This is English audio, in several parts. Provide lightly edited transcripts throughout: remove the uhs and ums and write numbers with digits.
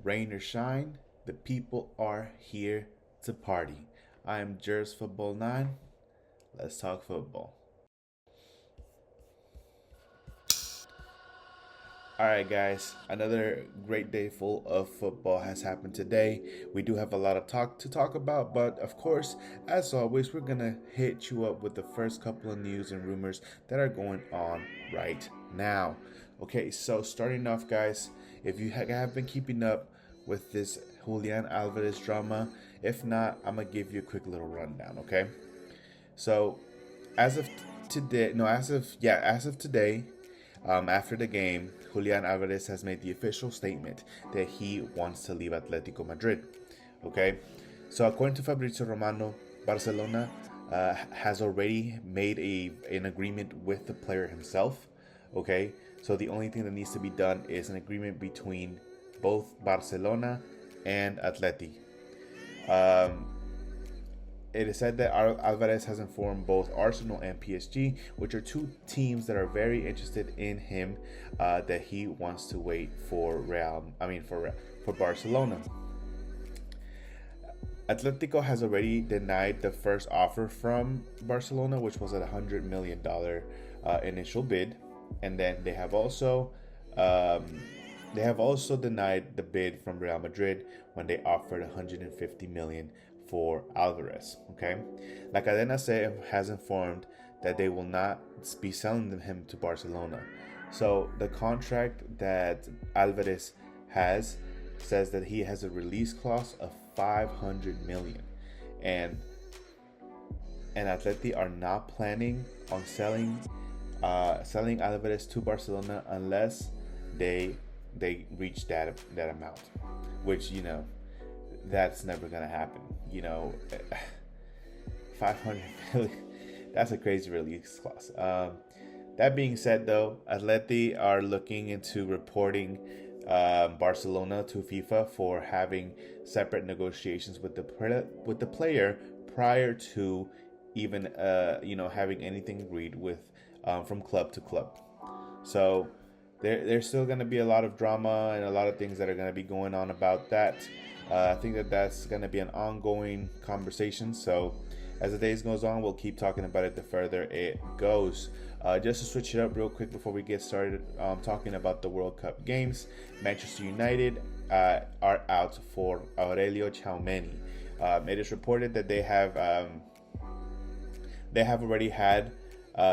Rain or shine, the people are here to party. I am Jers Football 9. Let's talk football. All right, guys, another great day full of football has happened today. We do have a lot of talk about, but of course, as always, we're gonna hit you up with the first couple of news and rumors that are going on right now. Okay, so starting off, guys, if you have been keeping up with this Julian Alvarez drama, if not, I'm gonna give you a quick little rundown. Okay, so as of today, no, as of today, after the game, Julian Alvarez has made the official statement that he wants to leave Atletico Madrid. Okay, so according to Fabrizio Romano, Barcelona has already made an agreement with the player himself. Okay, so the only thing that needs to be done is an agreement between both Barcelona and Atleti. Um, it is said that Alvarez has informed both Arsenal and PSG, which are two teams that are very interested in him, that he wants to wait for for Barcelona. Atletico has already denied the first offer from Barcelona, which was a $100 million initial bid, and then um, they have also denied the bid from Real Madrid when they offered 150 million for Alvarez. Okay, La Cadena Se has informed that they will not be selling him to Barcelona. So the contract that Alvarez has says that he has a release clause of 500 million, and Atleti are not planning on selling Alvarez to Barcelona unless they reach that amount, which that's never gonna happen. 500 million. That's a crazy release clause. That being said, though, Atleti are looking into reporting Barcelona to FIFA for having separate negotiations with the player prior to even having anything agreed with from club to club. So there's still going to be a lot of drama and a lot of things that are going to be going on about that. I think that's going to be an ongoing conversation. So as the days goes on, we'll keep talking about it the further it goes. Just to switch it up real quick before we get started talking about the World Cup games, Manchester United are out for Aurelio Tchouameni. It is reported that they have already had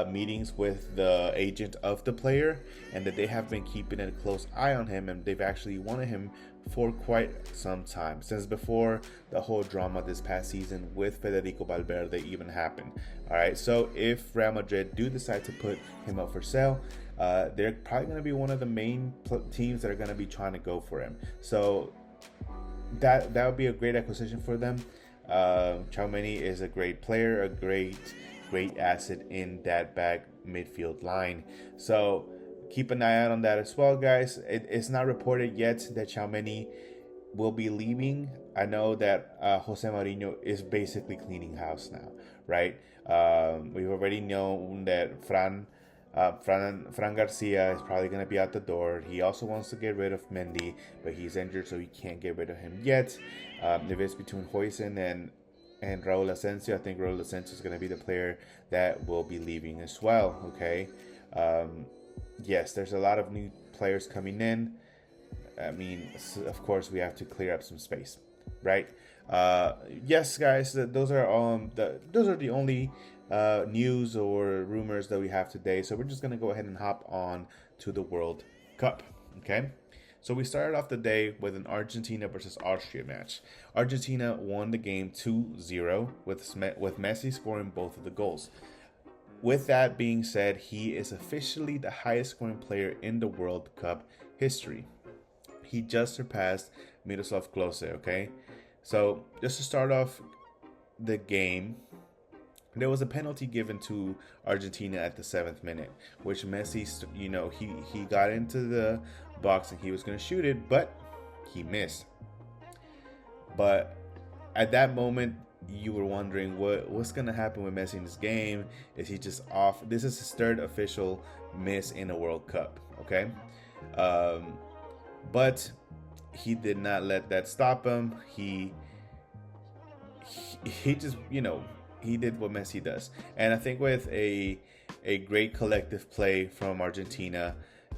meetings with the agent of the player, and that they have been keeping a close eye on him, and they've actually wanted him for quite some time, since before the whole drama this past season with Federico Valverde even happened. All right, so if Real Madrid do decide to put him up for sale, they're probably going to be one of the main teams that are going to be trying to go for him. So that would be a great acquisition for them. Tchouameni is a great player, a great asset in that back midfield line. So keep an eye out on that as well, guys. It's not reported yet that Tchouameni will be leaving. I know that Jose Mourinho is basically cleaning house now, right? We've already known that Fran Garcia is probably going to be out the door. He also wants to get rid of Mendy, but he's injured, so he can't get rid of him yet. If it's between Huijsen and Raul Asensio, I think Raul Asensio is going to be the player that will be leaving as well. Okay. Yes, there's a lot of new players coming in. I mean, of course, we have to clear up some space, right? Yes, guys, those are the only news or rumors that we have today. So we're just gonna go ahead and hop on to the World Cup. Okay. So we started off the day with an Argentina versus Austria match. Argentina won the game 2-0 with Messi scoring both of the goals. With that being said, he is officially the highest scoring player in the World Cup history. He just surpassed Miroslav Klose, okay? So just to start off the game, there was a penalty given to Argentina at the 7th minute, which Messi, he got into the box and he was going to shoot it, but he missed. But at that moment, you were wondering what's going to happen with Messi in this game. Is he just off? This is his third official miss in a World Cup, okay? But he did not let that stop him. He just, he did what Messi does. And I think with a great collective play from Argentina,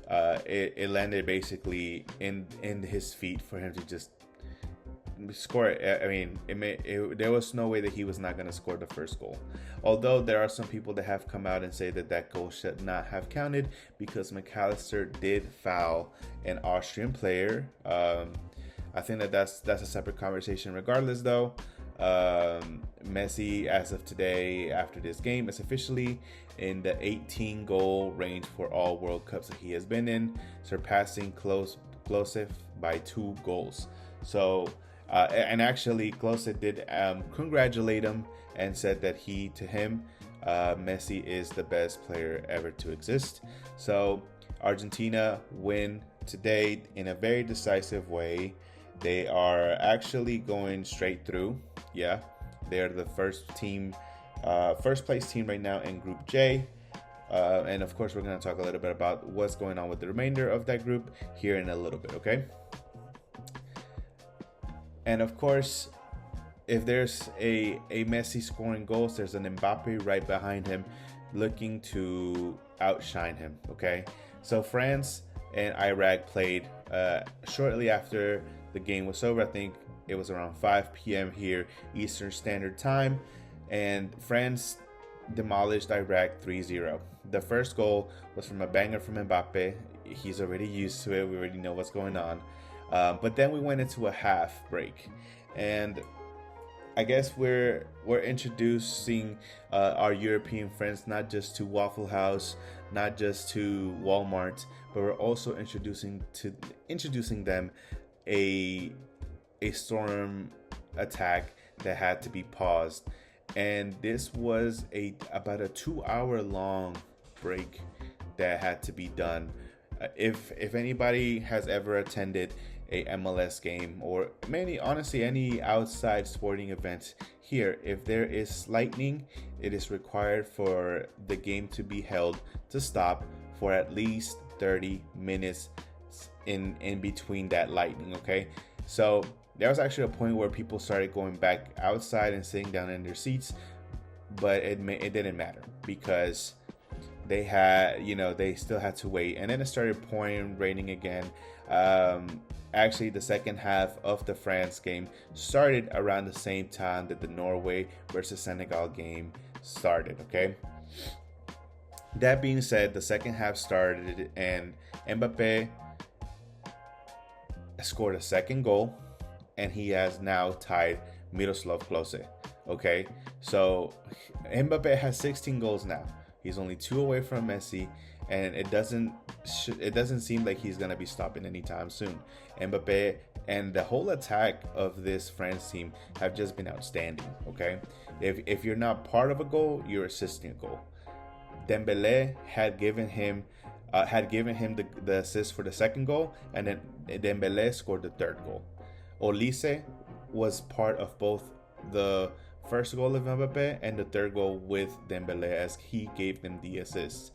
it landed basically in his feet for him to just score it. I mean, there was no way that he was not going to score the first goal. Although there are some people that have come out and say that goal should not have counted because McAllister did foul an Austrian player. I think that's a separate conversation. Regardless, though, Messi, as of today, after this game, is officially in the 18 goal range for all World Cups that he has been in, surpassing Klose by 2 goals. So. And actually, Klose did congratulate him and said that Messi is the best player ever to exist. So Argentina win today in a very decisive way. They are actually going straight through. Yeah, they're the first place team right now in Group J. And of course, we're going to talk a little bit about what's going on with the remainder of that group here in a little bit, okay? And of course, if there's a Messi scoring goals, there's an Mbappe right behind him looking to outshine him, okay? So France and Iraq played shortly after the game was over. I think it was around 5 p.m. here, Eastern Standard Time. And France demolished Iraq 3-0. The first goal was from a banger from Mbappe. He's already used to it. We already know what's going on. But then we went into a half break, and I guess we're introducing our European friends not just to Waffle House, not just to Walmart, but we're also introducing them a storm attack that had to be paused, and this was about a 2-hour long break that had to be done. If anybody has ever attended a MLS game, or honestly any outside sporting event here, if there is lightning, it is required for the game to be held to stop for at least 30 minutes in between that lightning, okay? So there was actually a point where people started going back outside and sitting down in their seats, but it didn't matter because they still had to wait. And then it started pouring, raining again. Actually, the second half of the France game started around the same time that the Norway versus Senegal game started, okay? That being said, the second half started and Mbappe scored a second goal, and he has now tied Miroslav Klose, okay? So Mbappe has 16 goals now. He's only 2 away from Messi, and it doesn't seem like he's gonna be stopping anytime soon. Mbappe and the whole attack of this France team have just been outstanding. Okay, if you're not part of a goal, you're assisting a goal. Dembele had given him the assist for the second goal, and then Dembele scored the third goal. Olise was part of both the first goal of Mbappe and the third goal with Dembele, as he gave them the assist.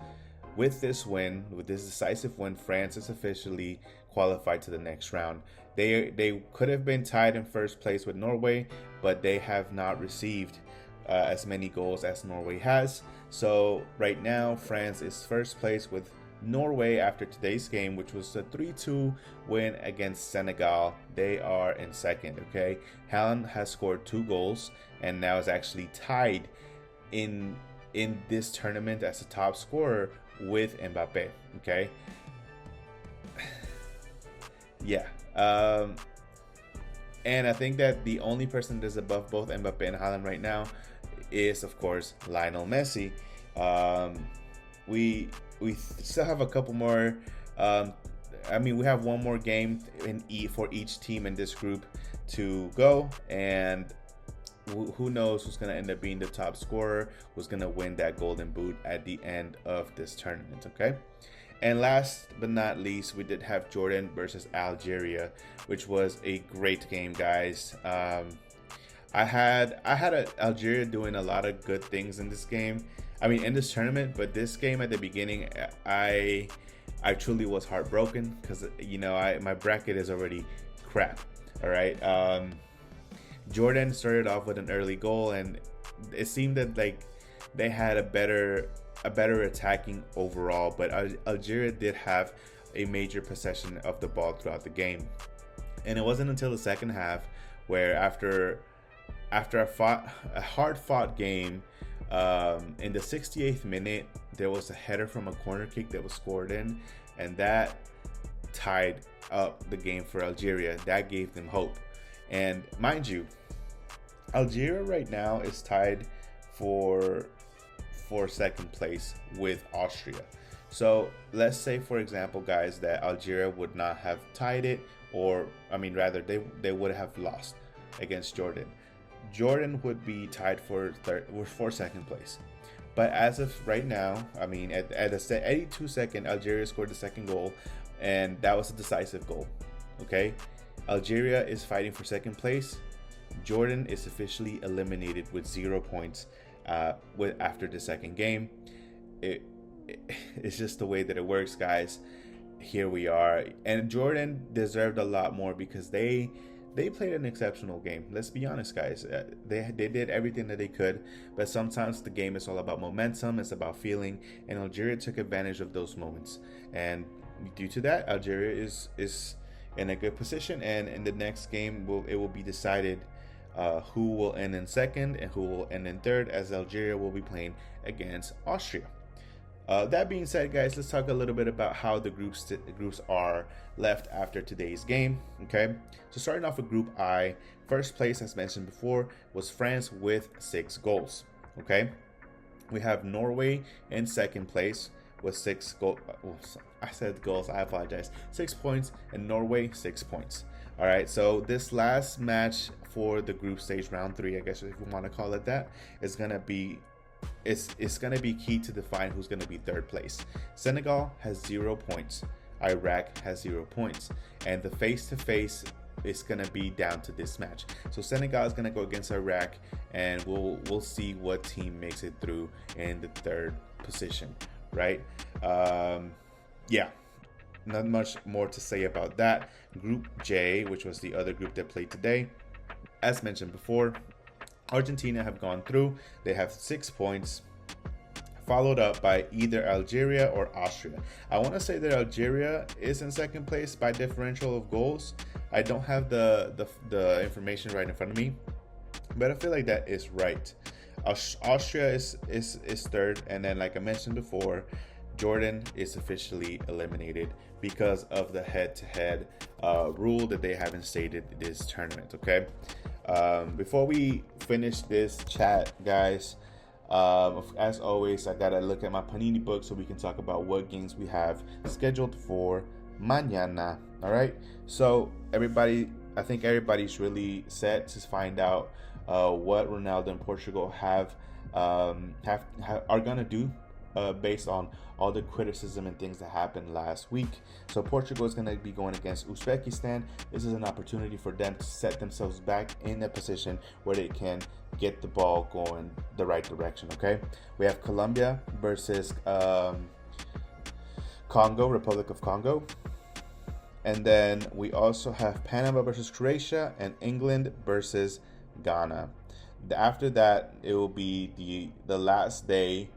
With this decisive win, France is officially qualified to the next round. They could have been tied in first place with Norway, but they have not received as many goals as Norway has. So right now, France is first place with Norway after today's game, which was a 3-2 win against Senegal. They are in second, okay? Haaland has scored 2 goals and now is actually tied in this tournament as a top scorer with Mbappe, okay? Yeah. And I think that the only person that's above both Mbappe and Haaland right now is, of course, Lionel Messi. We still have a couple more. We have one more game for each team in this group to go, and who knows who's going to end up being the top scorer, who's going to win that golden boot at the end of this tournament, okay? And last but not least, we did have Jordan versus Algeria, which was a great game, guys. I had Algeria doing a lot of good things in this game. In this tournament, but this game at the beginning, I truly was heartbroken because my bracket is already crap. All right. Jordan started off with an early goal, and it seemed that like they had a better attacking overall, but Algeria did have a major possession of the ball throughout the game. And it wasn't until the second half where after a hard fought game, in the 68th minute there was a header from a corner kick that was scored in, and that tied up the game for Algeria. That gave them hope. And mind you, Algeria right now is tied for second place with Austria. So let's say, for example, guys, that Algeria would not have tied it, or I mean rather they would have lost against Jordan. Jordan would be tied for second place. But as of right now, I mean at the 82nd, Algeria scored the second goal, and that was a decisive goal. Okay, Algeria is fighting for second place. Jordan is officially eliminated with 0 points after the second game. It's just the way that it works, guys. Here we are, and Jordan deserved a lot more because they played an exceptional game. Let's be honest, guys. They did everything that they could, but sometimes the game is all about momentum. It's about feeling, and Algeria took advantage of those moments. And due to that, Algeria is in a good position, and in the next game, it will be decided who will end in second and who will end in third, as Algeria will be playing against Austria. That being said, guys, let's talk a little bit about how the groups are left after today's game. Okay, so starting off with Group I, first place, as mentioned before, was France with 6 goals. Okay, we have Norway in second place with 6 goals. I said goals, I apologize. 6 points, and Norway 6 points. All right, so this last match for the group stage, round 3, I guess if we want to call it that, is gonna be it's going to be key to define who's going to be third place. Senegal has 0 points. Iraq has 0 points. And the face-to-face is going to be down to this match. So Senegal is going to go against Iraq, and we'll see what team makes it through in the third position, right? Yeah, not much more to say about that. Group J, which was the other group that played today, as mentioned before, Argentina have gone through. They have 6 points, followed up by either Algeria or Austria. I want to say that Algeria is in second place by differential of goals. I don't have the information right in front of me, but I feel like that is right. Austria is third, and then, like I mentioned before, Jordan is officially eliminated because of the head-to-head rule that they haven't stated this tournament. Okay. Before we finish this chat, guys, as always, I gotta look at my Panini book so we can talk about what games we have scheduled for mañana. All right, so I think everybody's really set to find out what Ronaldo and Portugal are gonna do based on all the criticism and things that happened last week. So Portugal is going to be going against Uzbekistan. This is an opportunity for them to set themselves back in a position where they can get the ball going the right direction. Okay, we have Colombia versus Congo, Republic of Congo, and then we also have Panama versus Croatia and England versus Ghana. After that, it will be the last day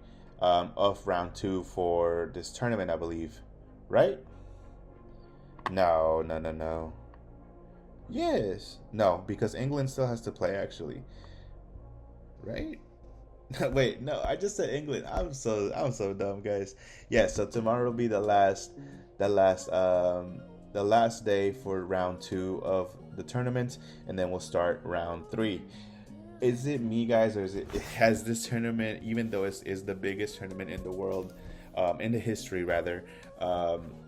of round 2 for this tournament, I believe, right? No. Yes, no, because England still has to play, actually, right? Wait, no, I just said England. I'm so dumb, guys. Yeah, so tomorrow will be the last day for round 2 of the tournament, and then we'll start round 3. Is it me, guys, or has this tournament, even though it's the biggest tournament in the world, in the history rather,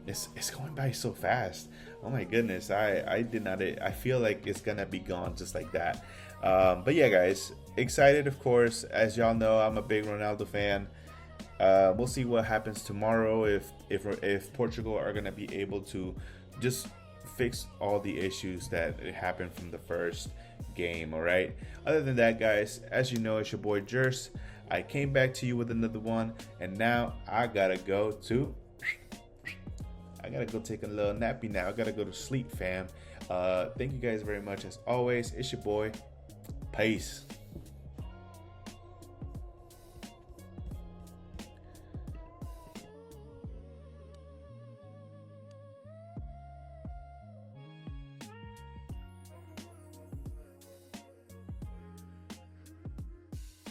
it's going by so fast? Oh my goodness, I feel like it's gonna be gone just like that. But yeah, guys, excited, of course. As y'all know, I'm a big Ronaldo fan. We'll see what happens tomorrow, if Portugal are gonna be able to just fix all the issues that happened from the first game. All right, other than that, guys, as you know, it's your boy Jers. I came back to you with another one, and now I gotta go take a little nappy now. I gotta go to sleep, fam. Thank you guys very much as always. It's your boy. Peace.